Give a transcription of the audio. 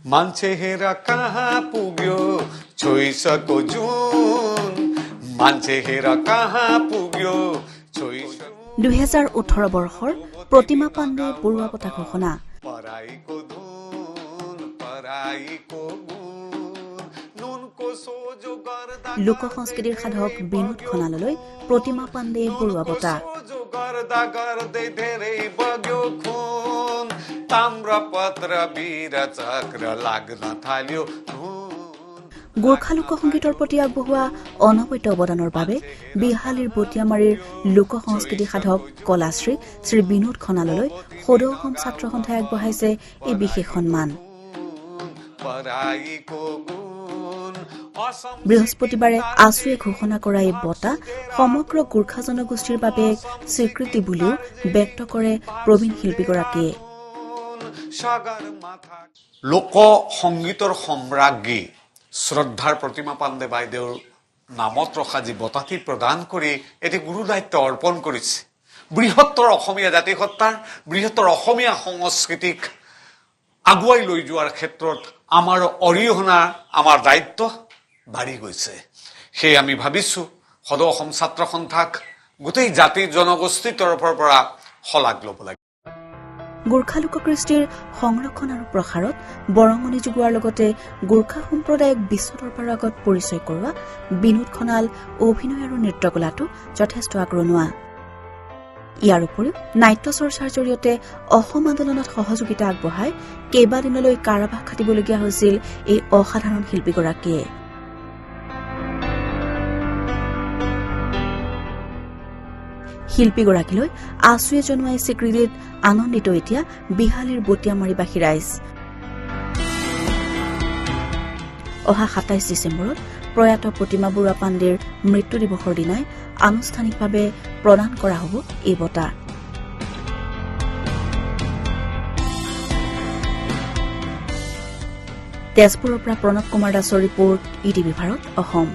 मान्छे हेर कहाँ पुग्यो छोइसको जुन मान्छे हेर कहाँ पुग्यो 2018 বৰ্ষৰ প্ৰতিমা পাণ্ডে বৰুৱা বঁটা ঘোষণা पराईको धुन पराईको गुण नुनको सोजो गर्दा লোক সংস্কৃতিৰ সাধক বিনোদ খনাললৈ প্ৰতিমা পাণ্ডে বৰুৱা বঁটা सोजो गर्दा गर्दै धेरै बग्यो खुन ताम्रपत्र वीर चक्र लाग्न थाल्यो গোৰ্খা লোক সংগীতৰ প্ৰতি আগবঢ়োৱা অনবদ্য অৱদানৰ বাবে বিহালীৰ বটিয়ামাৰীৰ লোক সংস্কৃতি সাধক কলাশ্ৰী শ্ৰী বিনোদ খনাললৈ সদৌ অসম ছাত্ৰ সন্থাই আগবঢ়াইছে এই বিশেষ সন্মান বৃহস্পতিবাৰে আছুৱে ঘোষণা কৰা এই বঁটা সমগ্ৰ গোৰ্খা জনগোষ্ঠীৰ বাবে স্বীকৃতি বুলিও ব্যক্ত কৰে প্ৰবীণ শিল্পীগৰাকীয়ে লোক সংগীতৰ সম্ৰাজ্ঞী শ্ৰদ্ধাৰ প্ৰতিমা পাণ্ডে বাইদেউৰ নামত ৰখা যি বঁটাটি প্ৰদান কৰি এটি গুৰু দায়িত্ব অৰ্পণ কৰিছে বৃহত্তৰ অসমীয়া জাতিসত্তাৰ বৃহত্তৰ অসমীয়া সংস্কৃতিক আগুৱাই লৈ যোৱাৰ ক্ষেত্ৰত আমাৰ অৰিহণা আমাৰ দায়িত্ব বাঢ়ি গৈছে সেই আমি ভাবিছো সদৌ অসম ছাত্ৰ সন্থাক গোটেই জাতি জনগোষ্ঠীৰ তৰফৰ পৰা শলাগ ল'ব লাগে গোৰ্খা লোককৃষ্টিৰ সংৰক্ষণ আৰু প্ৰসাৰত বৰঙণি যোগোৱাৰ লগতে গোৰ্খা সম্প্ৰদায়ক বিশ্ব দৰবাৰৰ আগত পৰিচয় কৰোৱা বিনোদ খনাল অভিনয় আৰু নৃত্যকলাটো যথেষ্ট আগৰণুৱা ইয়াৰ উপৰিও নাট্য চৰ্চাৰ জৰিয়তে অসম আন্দোলনত সহযোগিতা আগবঢ়াই কেইবাদিনলৈ কাৰাবাস খাটিবলগীয়া হৈছিল এই অসাধাৰণ শিল্পীগৰাকীয়ে শিল্পীগৰাকীলৈ আছুৱে জনোৱা স্বীকৃতিত আনন্দিত এতিয়া বিহালীৰ বটিয়ামাৰীবাসী ৰাইজ অহা 27 ডিচেম্বৰত প্ৰয়াত প্ৰতিমা বৰুৱা পাণ্ডেৰ মৃত্যু দিৱসৰ দিনাই আনুষ্ঠানিকভাৱে প্ৰদান কৰা হ'ব এই বঁটা তেজপুৰৰ পৰা প্ৰণৱ কুমাৰ দাসৰ ৰিপৰ্ট ইটিভি ভাৰত অসম